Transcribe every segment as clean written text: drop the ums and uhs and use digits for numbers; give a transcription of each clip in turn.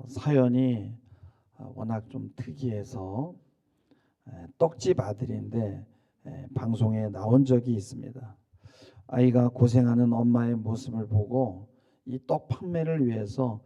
사연이 워낙 좀 특이해서 떡집 아들인데 방송에 나온 적이 있습니다. 아이가 고생하는 엄마의 모습을 보고 이 떡 판매를 위해서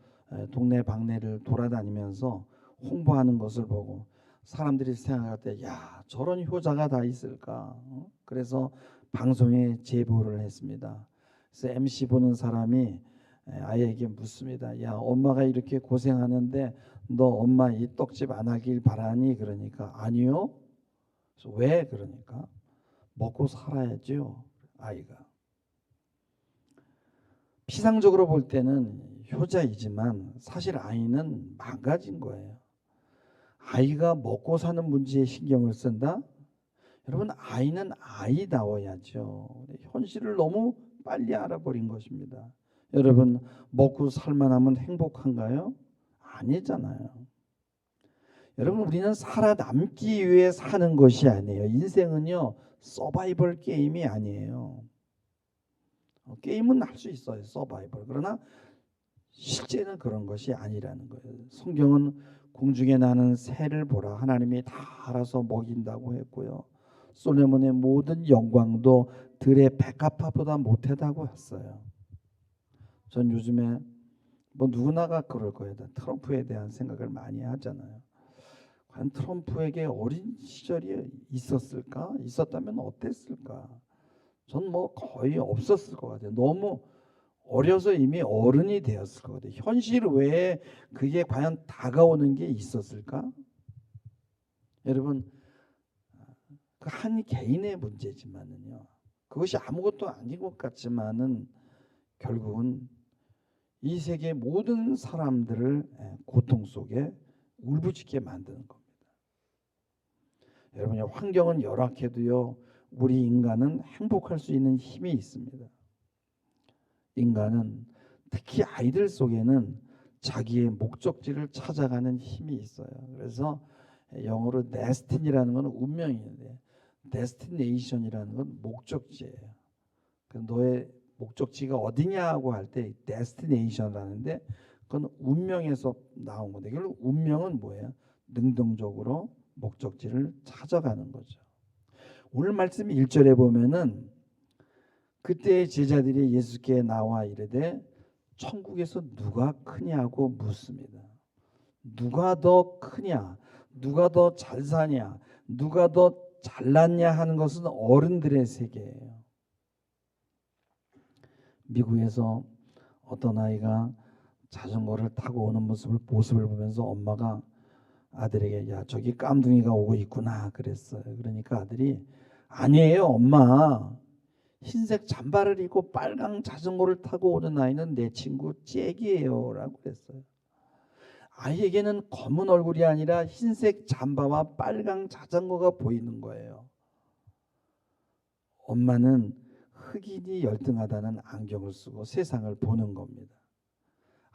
동네 방네를 돌아다니면서 홍보하는 것을 보고 사람들이 생각할 때, 야, 저런 효자가 다 있을까? 그래서 방송에 제보를 했습니다. 그래서 MC 보는 사람이 아이에게 묻습니다. 야, 엄마가 이렇게 고생하는데 너 엄마 이 떡집 안 하길 바라니? 그러니까 아니요. 그래서 왜? 그러니까 먹고 살아야죠. 아이가 피상적으로 볼 때는 효자이지만 사실 아이는 망가진 거예요. 아이가 먹고 사는 문제에 신경을 쓴다? 여러분, 아이는 아이다워야죠. 현실을 너무 빨리 알아버린 것입니다. 여러분, 먹고 살만하면 행복한가요? 아니잖아요. 여러분, 우리는 살아남기 위해 사는 것이 아니에요. 인생은요, 서바이벌 게임이 아니에요. 게임은 할 수 있어요, 서바이벌. 그러나 실제는 그런 것이 아니라는 거예요. 성경은 공중에 나는 새를 보라, 하나님이 다 알아서 먹인다고 했고요. 솔로몬의 모든 영광도 들의 백합화보다 못하다고 했어요. 전 요즘에 뭐 누구나가 그럴 거예요. 트럼프에 대한 생각을 많이 하잖아요. 과연 트럼프에게 어린 시절이 있었을까? 있었다면 어땠을까? 전 뭐 거의 없었을 것 같아요. 너무 어려서 이미 어른이 되었을 것 같아요. 현실 외에 그게 과연 다가오는 게 있었을까? 여러분, 그 한 개인의 문제지만은요, 그것이 아무것도 아닌 것 같지만은 결국은 이 세계 모든 사람들을 고통 속에 울부짖게 만드는 겁니다. 여러분, 환경은 열악해도요, 우리 인간은 행복할 수 있는 힘이 있습니다. 인간은, 특히 아이들 속에는 자기의 목적지를 찾아가는 힘이 있어요. 그래서 영어로 데스티니라는 건 운명인데, 데스티네이션이라는 건 목적지예요. 너의 목적지가 어디냐고 할 때 데스티네이션이라는데, 그건 운명에서 나온 건데, 결국 운명은 뭐예요? 능동적으로 목적지를 찾아가는 거죠. 오늘 말씀 1절에 보면은 그때 제자들이 예수께 나와 이르되 천국에서 누가 크냐고 묻습니다. 누가 더 크냐, 누가 더 잘 사냐, 누가 더 잘났냐 하는 것은 어른들의 세계예요. 미국에서 어떤 아이가 자전거를 타고 오는 모습을 보면서 엄마가 아들에게, 야, 저기 깜둥이가 오고 있구나 그랬어요. 그러니까 아들이, 아니에요 엄마, 흰색 잠바를 입고 빨강 자전거를 타고 오는 아이는 내 친구 잭이에요 라고 그랬어요. 아이에게는 검은 얼굴이 아니라 흰색 잠바와 빨강 자전거가 보이는 거예요. 엄마는 흑인이 열등하다는 안경을 쓰고 세상을 보는 겁니다.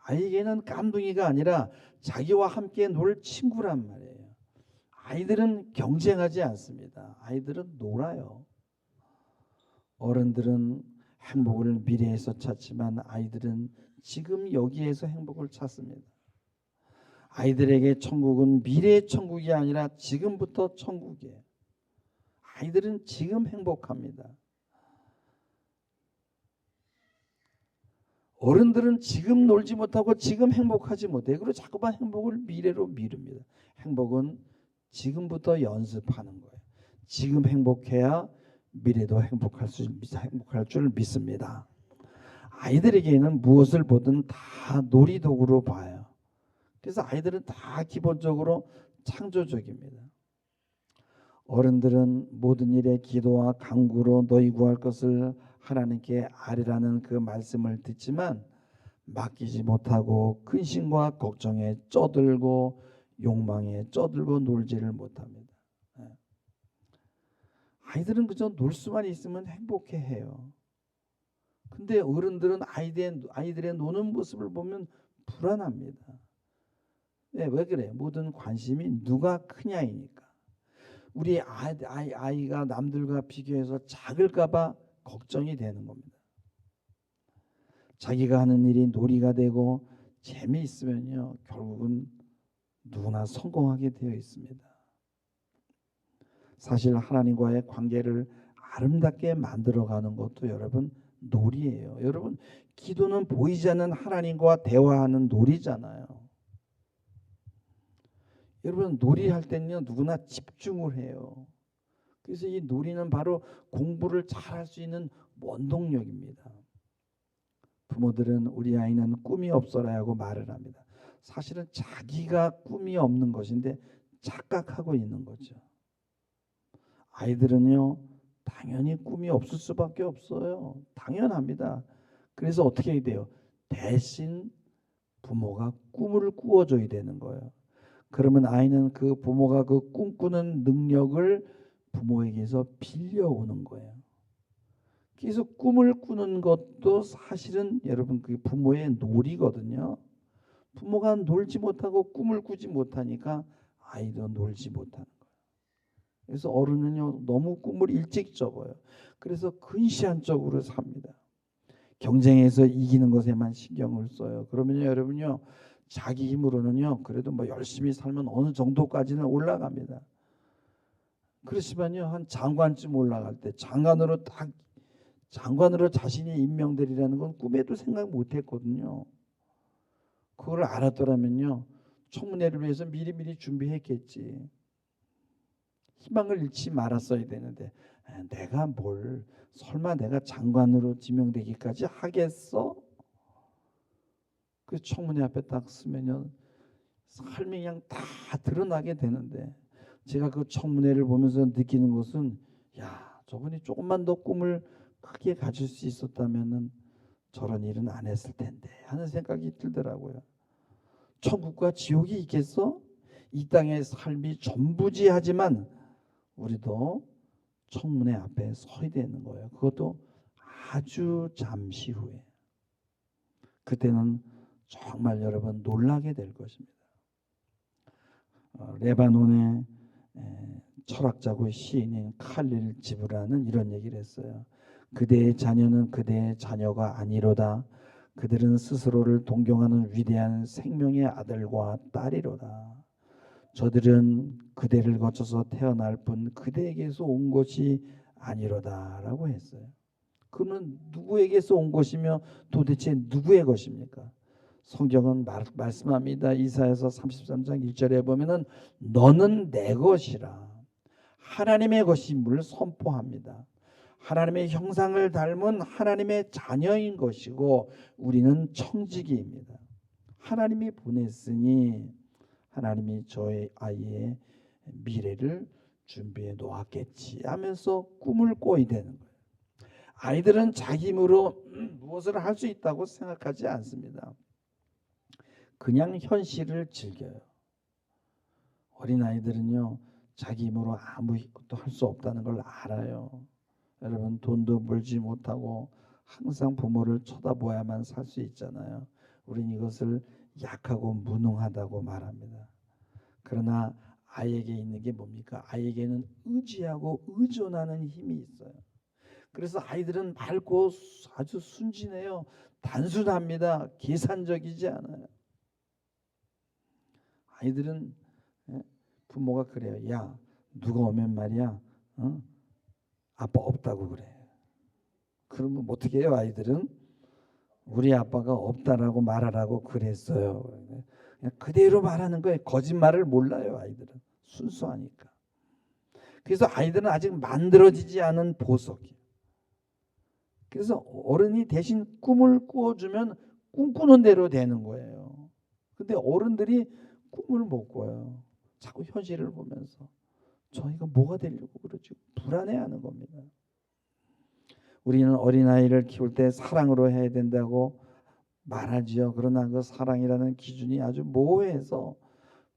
아이에게는 깜둥이가 아니라 자기와 함께 놀 친구란 말이에요. 아이들은 경쟁하지 않습니다. 아이들은 놀아요. 어른들은 행복을 미래에서 찾지만 아이들은 지금 여기에서 행복을 찾습니다. 아이들에게 천국은 미래의 천국이 아니라 지금부터 천국이에요. 아이들은 지금 행복합니다. 어른들은 지금 놀지 못하고 지금 행복하지 못해요. 그리고 자꾸만 행복을 미래로 미룹니다. 행복은 지금부터 연습하는 거예요. 지금 행복해야 미래도 행복할 줄 믿습니다. 아이들에게는 무엇을 보든 다 놀이도구로 봐요. 그래서 아이들은 다 기본적으로 창조적입니다. 어른들은 모든 일에 기도와 간구로 너희 구할 것을 하나님께 아뢰라는 그 말씀을 듣지만 맡기지 못하고 근심과 걱정에 쩌들고 욕망에 쩌들고 놀지를 못합니다. 아이들은 그저 놀 수만 있으면 행복해해요. 근데 어른들은 아이들의 노는 모습을 보면 불안합니다. 왜 그래요? 모든 관심이 누가 크냐이니까. 우리 아이가 남들과 비교해서 작을까 봐 걱정이 되는 겁니다. 자기가 하는 일이 놀이가 되고 재미있으면요 결국은 누구나 성공하게 되어 있습니다. 사실 하나님과의 관계를 아름답게 만들어가는 것도 여러분 놀이예요. 여러분 기도는 보이지 않는 하나님과 대화하는 놀이잖아요. 여러분 놀이할 때는요 누구나 집중을 해요. 그래서 이 놀이는 바로 공부를 잘할 수 있는 원동력입니다. 부모들은 우리 아이는 꿈이 없어라 하고 말을 합니다. 사실은 자기가 꿈이 없는 것인데 착각하고 있는 거죠. 아이들은요 당연히 꿈이 없을 수밖에 없어요. 당연합니다. 그래서 어떻게 해야 돼요? 대신 부모가 꿈을 꾸어줘야 되는 거예요. 그러면 아이는 그 부모가 그 꿈꾸는 능력을 부모에게서 빌려오는 거예요. 그래서 꿈을 꾸는 것도 사실은 여러분 그 부모의 놀이거든요. 부모가 놀지 못하고 꿈을 꾸지 못하니까 아이도 놀지 못하는 거예요. 그래서 어른은요 너무 꿈을 일찍 접어요. 그래서 근시안적으로 삽니다. 경쟁에서 이기는 것에만 신경을 써요. 그러면요 여러분요 자기 힘으로는요 그래도 뭐 열심히 살면 어느 정도까지는 올라갑니다. 그렇지만요 한 장관쯤 올라갈 때 장관으로 자신이 임명되리라는 건 꿈에도 생각 못했거든요. 그걸 알았더라면요 청문회를 위해서 미리미리 준비했겠지. 희망을 잃지 말았어야 되는데 내가 뭘 설마 내가 장관으로 지명되기까지 하겠어? 그 청문회 앞에 딱 쓰면요 삶이 그냥 다 드러나게 되는데 제가 그 청문회를 보면서 느끼는 것은 야 저분이 조금만 더 꿈을 크게 가질 수 있었다면은 저런 일은 안 했을 텐데 하는 생각이 들더라고요. 천국과 지옥이 있겠어? 이 땅의 삶이 전부지하지만 우리도 청문회 앞에 서야 되는 거예요. 그것도 아주 잠시 후에. 그때는 정말 여러분 놀라게 될 것입니다. 레바논의 철학자고 시인인 칼릴 지브라는 이런 얘기를 했어요. 그대의 자녀는 그대의 자녀가 아니로다. 그들은 스스로를 동경하는 위대한 생명의 아들과 딸이로다. 저들은 그대를 거쳐서 태어날 뿐 그대에게서 온 것이 아니로다 라고 했어요. 그는 누구에게서 온 것이며 도대체 누구의 것입니까? 성경은 말씀합니다. 이사야서 33장 1절에 보면은 너는 내 것이라 하나님의 것임을 선포합니다. 하나님의 형상을 닮은 하나님의 자녀인 것이고 우리는 청지기입니다. 하나님이 보냈으니 하나님이 저의 아이의 미래를 준비해 놓았겠지 하면서 꿈을 꿔야 되는 거예요. 아이들은 자기 힘으로 무엇을 할 수 있다고 생각하지 않습니다. 그냥 현실을 즐겨요. 어린아이들은요 자기 힘으로 아무것도 할 수 없다는 걸 알아요. 여러분 돈도 벌지 못하고 항상 부모를 쳐다보아야만 살 수 있잖아요. 우린 이것을 약하고 무능하다고 말합니다. 그러나 아이에게 있는 게 뭡니까? 아이에게는 의지하고 의존하는 힘이 있어요. 그래서 아이들은 밝고 아주 순진해요. 단순합니다. 계산적이지 않아요. 아이들은 부모가 그래요. 야 누가 오면 말이야 아빠 없다고 그래. 그러면 어떻게 해요? 아이들은 우리 아빠가 없다라고 말하라고 그랬어요. 그냥 그대로 말하는 거예요. 거짓말을 몰라요. 아이들은 순수하니까. 그래서 아이들은 아직 만들어지지 않은 보석이에요. 그래서 어른이 대신 꿈을 꾸어주면 꿈꾸는 대로 되는 거예요. 근데 어른들이 꿈을 못 꿔요. 자꾸 현실을 보면서 저희가 뭐가 되려고 그러지? 불안해하는 겁니다. 우리는 어린아이를 키울 때 사랑으로 해야 된다고 말하지요. 그러나 그 사랑이라는 기준이 아주 모호해서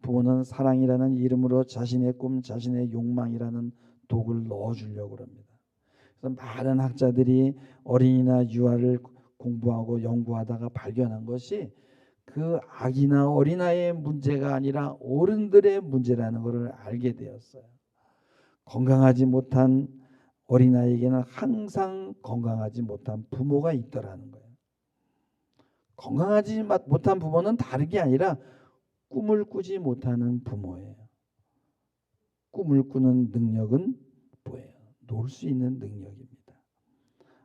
부모는 사랑이라는 이름으로 자신의 꿈, 자신의 욕망이라는 독을 넣어주려고 합니다. 그래서 많은 학자들이 어린이나 유아를 공부하고 연구하다가 발견한 것이 그 아기나 어린아이의 문제가 아니라 어른들의 문제라는 것을 알게 되었어요. 건강하지 못한 어린아이에게는 항상 건강하지 못한 부모가 있더라는 거예요. 건강하지 못한 부모는 다른 게 아니라 꿈을 꾸지 못하는 부모예요. 꿈을 꾸는 능력은 뭐예요? 놀 수 있는 능력입니다.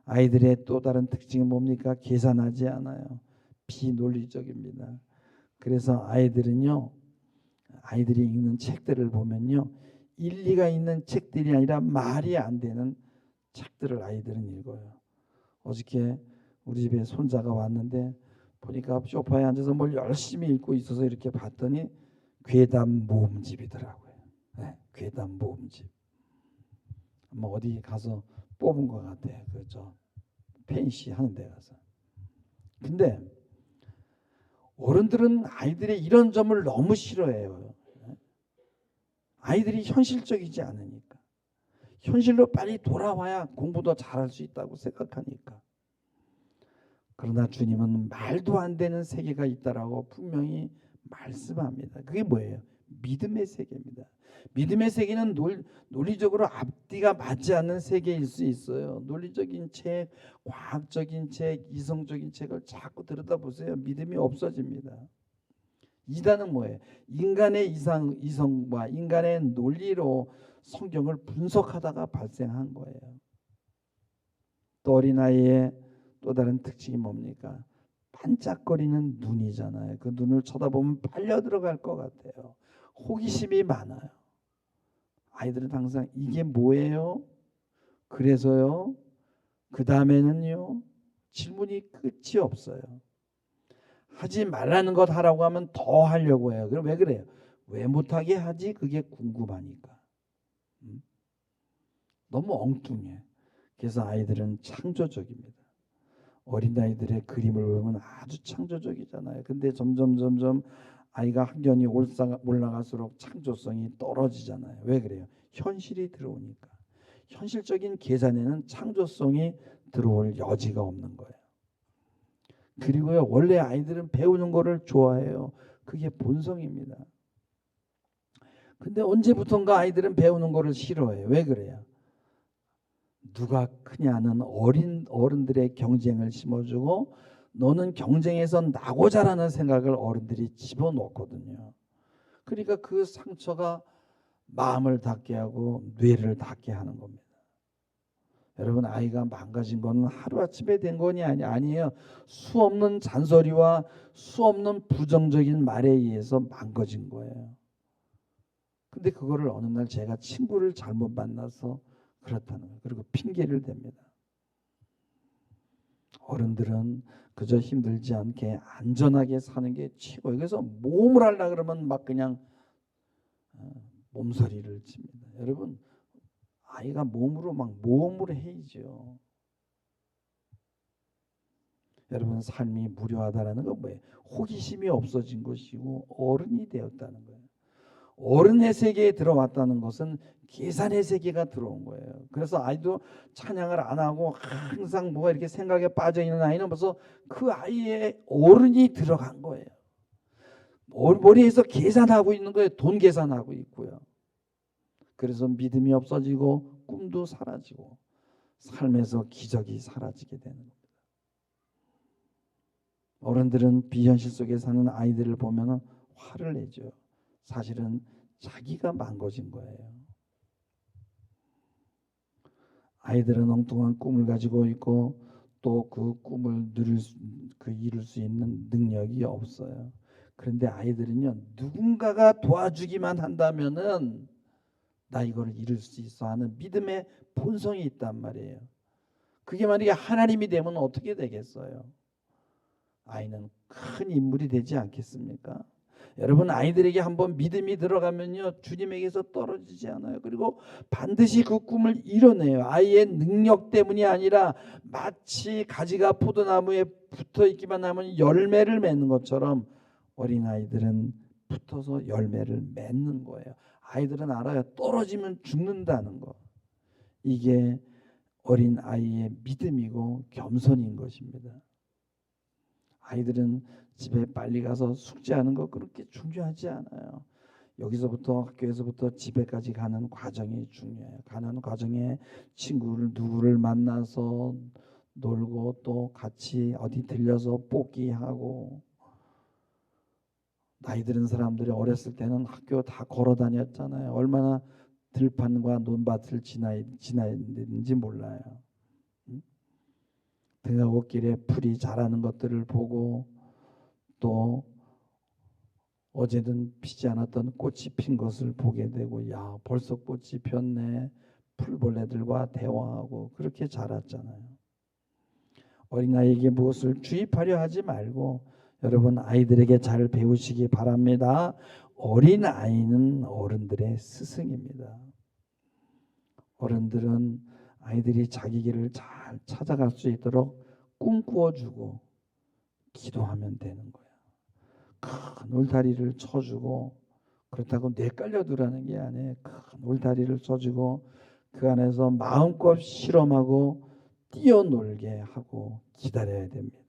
아이들의 또 다른 특징이 뭡니까? 계산하지 않아요. 비논리적입니다. 그래서 아이들은요, 아이들이 읽는 책들을 보면요, 일리가 있는 책들이 아니라 말이 안 되는 책들을 아이들은 읽어요. 어저께 우리 집에 손자가 왔는데 보니까 소파에 앉아서 뭘 열심히 읽고 있어서 이렇게 봤더니 괴담 모음집이더라고요. 네, 괴담 모음집. 뭐 어디 가서 뽑은 것 같아요. 그저 펜시 하는 데 가서. 근데 어른들은 아이들의 이런 점을 너무 싫어해요. 아이들이 현실적이지 않으니까. 현실로 빨리 돌아와야 공부도 잘할 수 있다고 생각하니까. 그러나 주님은 말도 안 되는 세계가 있다라고 분명히 말씀합니다. 그게 뭐예요? 믿음의 세계입니다. 믿음의 세계는 논리적으로 앞뒤가 맞지 않는 세계일 수 있어요. 논리적인 책, 과학적인 책, 이성적인 책을 자꾸 들여다보세요. 믿음이 없어집니다. 이단은 뭐예요? 인간의 이성과 인간의 논리로 성경을 분석하다가 발생한 거예요. 또 어린아이의 또 다른 특징이 뭡니까? 반짝거리는 눈이잖아요. 그 눈을 쳐다보면 빨려 들어갈 것 같아요. 호기심이 많아요. 아이들은 항상 이게 뭐예요? 그래서요? 그 다음에는요? 질문이 끝이 없어요. 하지 말라는 것 하라고 하면 더 하려고 해요. 그럼 왜 그래요? 왜 못하게 하지? 그게 궁금하니까. 너무 엉뚱해. 그래서 아이들은 창조적입니다. 어린아이들의 그림을 보면 아주 창조적이잖아요. 근데 점점 아이가 학년이 올라갈수록 창조성이 떨어지잖아요. 왜 그래요? 현실이 들어오니까. 현실적인 계산에는 창조성이 들어올 여지가 없는 거예요. 그리고요, 원래 아이들은 배우는 거를 좋아해요. 그게 본성입니다. 근데 언제부턴가 아이들은 배우는 거를 싫어해요. 왜 그래요? 누가 크냐는 어른들의 경쟁을 심어주고 너는 경쟁에서 나고자라는 생각을 어른들이 집어넣거든요. 그러니까 그 상처가 마음을 닫게 하고 뇌를 닫게 하는 겁니다. 여러분, 아이가 망가진 건 하루아침에 된 건 아니에요. 수없는 잔소리와 수없는 부정적인 말에 의해서 망가진 거예요. 근데 그거를 어느 날 제가 친구를 잘못 만나서 그렇다는 거예요. 그리고 핑계를 댑니다. 어른들은 그저 힘들지 않게 안전하게 사는 게 최고예요. 그래서 모험을 하려고 그러면 막 그냥 몸서리를 칩니다. 여러분, 아이가 몸으로 막 모험을 해야죠. 여러분, 삶이 무료하다라는 건 뭐예요? 호기심이 없어진 것이고 어른이 되었다는 거예요. 어른의 세계에 들어왔다는 것은 계산의 세계가 들어온 거예요. 그래서 아이도 찬양을 안 하고 항상 뭐가 이렇게 생각에 빠져 있는 아이는 벌써 그 아이의 어른이 들어간 거예요. 머리에서 계산하고 있는 거예요. 돈 계산하고 있고요. 그래서 믿음이 없어지고 꿈도 사라지고 삶에서 기적이 사라지게 되는 겁니다. 어른들은 비현실 속에 사는 아이들을 보면 화를 내죠. 사실은 자기가 망가진 거예요. 아이들은 엉뚱한 꿈을 가지고 있고 또 그 꿈을 이룰 수 있는 능력이 없어요. 그런데 아이들은요, 누군가가 도와주기만 한다면은 나 이거를 이룰 수 있어 하는 믿음의 본성이 있단 말이에요. 그게 만약에 하나님이 되면 어떻게 되겠어요? 아이는 큰 인물이 되지 않겠습니까? 여러분, 아이들에게 한번 믿음이 들어가면요, 주님에게서 떨어지지 않아요. 그리고 반드시 그 꿈을 이뤄내요. 아이의 능력 때문이 아니라 마치 가지가 포도나무에 붙어 있기만 하면 열매를 맺는 것처럼 어린아이들은 붙어서 열매를 맺는 거예요. 아이들은 알아요. 떨어지면 죽는다는 거. 이게 어린아이의 믿음이고 겸손인 것입니다. 아이들은 집에 빨리 가서 숙제하는 거 그렇게 중요하지 않아요. 여기서부터 학교에서부터 집에까지 가는 과정이 중요해요. 가는 과정에 친구를 누구를 만나서 놀고 또 같이 어디 들려서 뽑기하고, 나이 들은 사람들이 어렸을 때는 학교 다 걸어 다녔잖아요. 얼마나 들판과 논밭을 지나는지 몰라요. 등하굣길에 풀이 자라는 것들을 보고, 또 어제는 피지 않았던 꽃이 핀 것을 보게 되고, 야 벌써 꽃이 폈네. 풀벌레들과 대화하고 그렇게 자랐잖아요. 어린아이에게 무엇을 주입하려 하지 말고 여러분 아이들에게 잘 배우시기 바랍니다. 어린아이는 어른들의 스승입니다. 어른들은 아이들이 자기 길을 잘 찾아갈 수 있도록 꿈꾸어주고 기도하면 되는 거야. 큰 울타리를 쳐주고, 그렇다고 뇌깔려두라는 게 아니에요. 큰 울타리를 쳐주고 그 안에서 마음껏 실험하고 뛰어놀게 하고 기다려야 됩니다.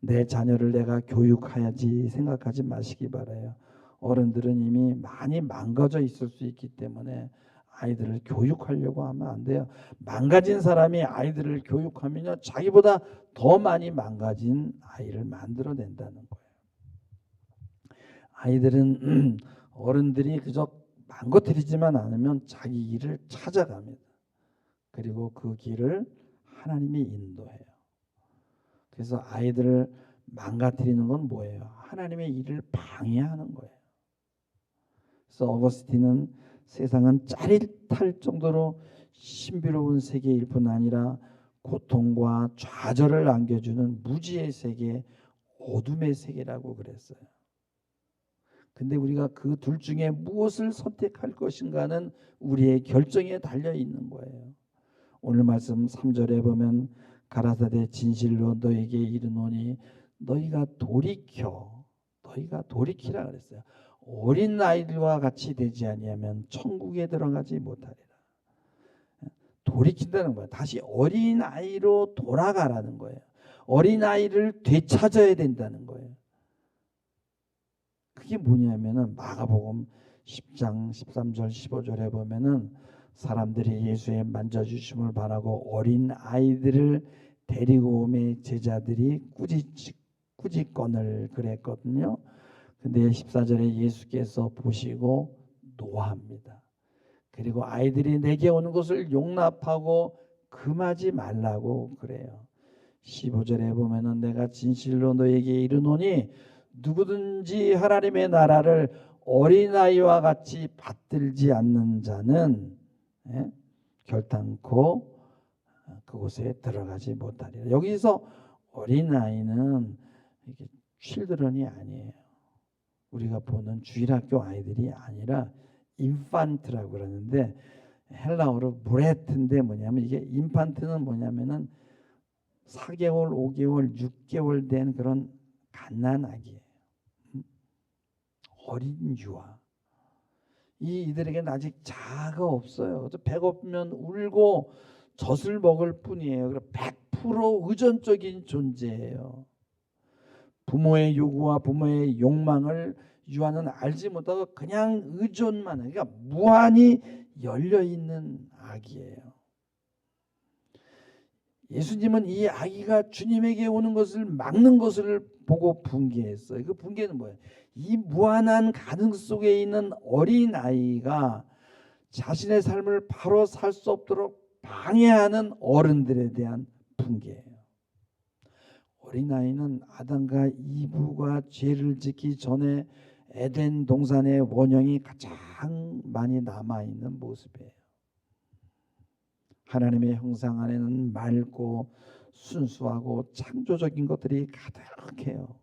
내 자녀를 내가 교육해야지 생각하지 마시기 바라요. 어른들은 이미 많이 망가져 있을 수 있기 때문에 아이들을 교육하려고 하면 안 돼요. 망가진 사람이 아이들을 교육하면요, 자기보다 더 많이 망가진 아이를 만들어낸다는 거예요. 아이들은 어른들이 그저 망가뜨리지만 않으면 자기 길을 찾아갑니다. 그리고 그 길을 하나님이 인도해요. 그래서 아이들을 망가뜨리는 건 뭐예요? 하나님의 일을 방해하는 거예요. 그래서 어거스틴은 세상은 짜릿할 정도로 신비로운 세계일 뿐 아니라 고통과 좌절을 안겨주는 무지의 세계, 어둠의 세계라고 그랬어요. 근데 우리가 그 둘 중에 무엇을 선택할 것인가는 우리의 결정에 달려 있는 거예요. 오늘 말씀 3절에 보면 가라사대 진실로 너에게 이르노니 너희가 돌이키라 그랬어요. 어린 아이들과 같이 되지 아니하면 천국에 들어가지 못하리라. 돌이킨다는 거예요. 다시 어린 아이로 돌아가라는 거예요. 어린 아이를 되찾아야 된다는 거예요. 그게 뭐냐면은 마가복음 10장 13절 15절에 보면은 사람들이 예수의 만져주심을 바라고 어린 아이들을 데리고 오매 제자들이 꾸짖건을 그랬거든요. 근데 14절에 예수께서 보시고 노합니다. 그리고 아이들이 내게 오는 것을 용납하고 금하지 말라고 그래요. 15절에 보면은 내가 진실로 너에게 이르노니 누구든지 하나님의 나라를 어린아이와 같이 받들지 않는 자는 결단코 그곳에 들어가지 못하리라. 여기서 어린아이는 이게 칠드런이 아니에요. 우리가 보는 주일학교 아이들이 아니라 인판트라고 그러는데 헬라어로 무레트인데 뭐냐면 이게 인판트는 뭐냐면은 4개월, 5개월, 6개월 된 그런 갓난아기예요. 어린 유아. 이들에게는 아직 자아가 없어요. 배고프면 울고 젖을 먹을 뿐이에요. 100% 의존적인 존재예요. 부모의 요구와 부모의 욕망을 유아는 알지 못하고 그냥 의존만 해요. 그러니까 무한히 열려있는 아기예요. 예수님은 이 아기가 주님에게 오는 것을 막는 것을 보고 분개했어요. 그 분개는 뭐예요? 이 무한한 가능 속에 있는 어린 아이가 자신의 삶을 바로 살 수 없도록 방해하는 어른들에 대한 분개예요. 어린아이는 아담과 이브가 죄를 짓기 전에 에덴 동산의 원형이 가장 많이 남아있는 모습이에요. 하나님의 형상 안에는 맑고 순수하고 창조적인 것들이 가득해요.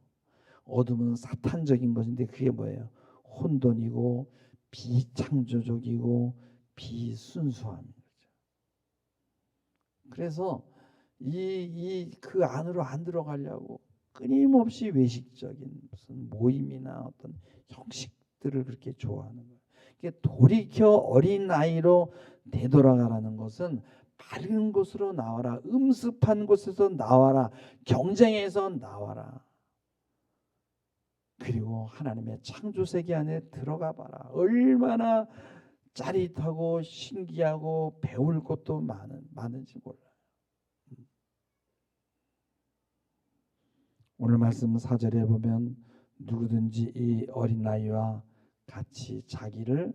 어둠은 사탄적인 것인데 그게 뭐예요? 혼돈이고 비창조적이고 비순수한 거죠. 그래서 그 안으로 안 들어가려고 끊임없이 외식적인 무슨 모임이나 어떤 형식들을 그렇게 좋아하는 거예요. 돌이켜 어린 아이로 되돌아가라는 것은 밝은 곳으로 나와라, 음습한 곳에서 나와라, 경쟁에서 나와라. 그리고 하나님의 창조세계 안에 들어가 봐라. 얼마나 짜릿하고 신기하고 배울 것도 많은지 몰라요. 오늘 말씀 4절에 보면 누구든지 이 어린아이와 같이 자기를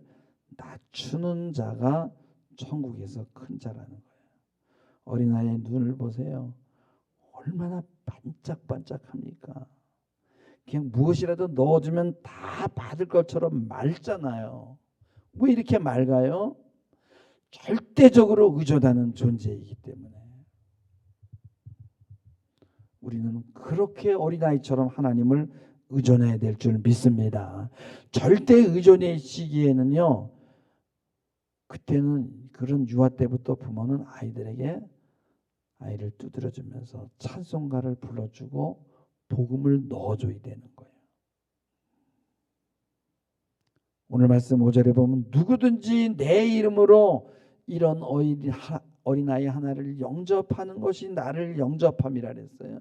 낮추는 자가 천국에서 큰 자라는 거예요. 어린아이의 눈을 보세요. 얼마나 반짝반짝합니까? 그냥 무엇이라도 넣어주면 다 받을 것처럼 맑잖아요. 왜 이렇게 맑아요? 절대적으로 의존하는 존재이기 때문에. 우리는 그렇게 어린아이처럼 하나님을 의존해야 될 줄 믿습니다. 절대 의존의 시기에는요, 그때는 그런 유아 때부터 부모는 아이를 두드려주면서 찬송가를 불러주고 복음을 넣어줘야 되는 거예요. 오늘 말씀 5절에 보면 누구든지 내 이름으로 이런 어린아이 하나를 영접하는 것이 나를 영접함이라 그랬어요.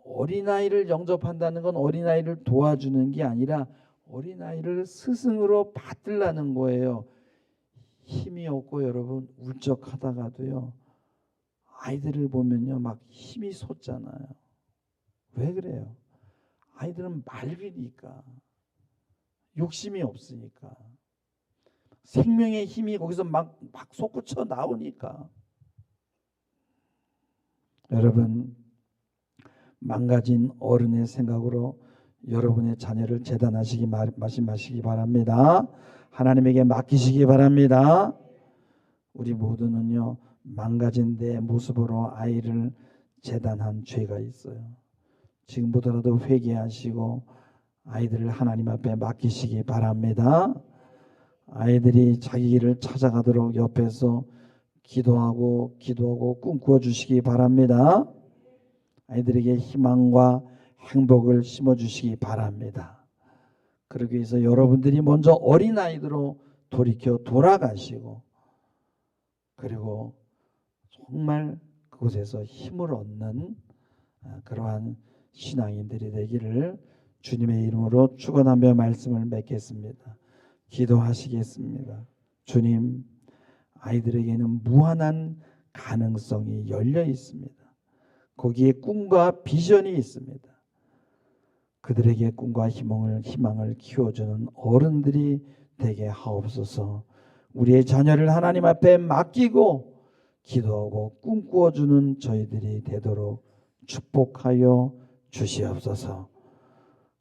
어린아이를 영접한다는 건 어린아이를 도와주는 게 아니라 어린아이를 스승으로 받으려는 거예요. 힘이 없고 여러분 울적하다가도요, 아이들을 보면요 막 힘이 솟잖아요. 왜 그래요? 아이들은 맑으니까, 욕심이 없으니까, 생명의 힘이 거기서 막 솟구쳐 나오니까. 여러분, 망가진 어른의 생각으로 여러분의 자녀를 재단하시기 마시기 바랍니다. 하나님에게 맡기시기 바랍니다. 우리 모두는요 망가진 내 모습으로 아이를 재단한 죄가 있어요. 지금부터라도 회개하시고 아이들을 하나님 앞에 맡기시기 바랍니다. 아이들이 자기 길을 찾아가도록 옆에서 기도하고 꿈꾸어 주시기 바랍니다. 아이들에게 희망과 행복을 심어주시기 바랍니다. 그러기 위해서 여러분들이 먼저 어린아이들로 돌이켜 돌아가시고, 그리고 정말 그곳에서 힘을 얻는 그러한 신앙인들이 되기를 주님의 이름으로 축원하며 말씀을 맺겠습니다. 기도하시겠습니다. 주님, 아이들에게는 무한한 가능성이 열려 있습니다. 거기에 꿈과 비전이 있습니다. 그들에게 꿈과 희망을 키워주는 어른들이 되게 하옵소서. 우리의 자녀를 하나님 앞에 맡기고 기도하고 꿈꾸어주는 저희들이 되도록 축복하여 주시옵소서.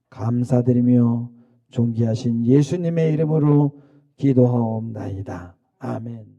감사드리며 존귀하신 예수님의 이름으로 기도하옵나이다. 아멘.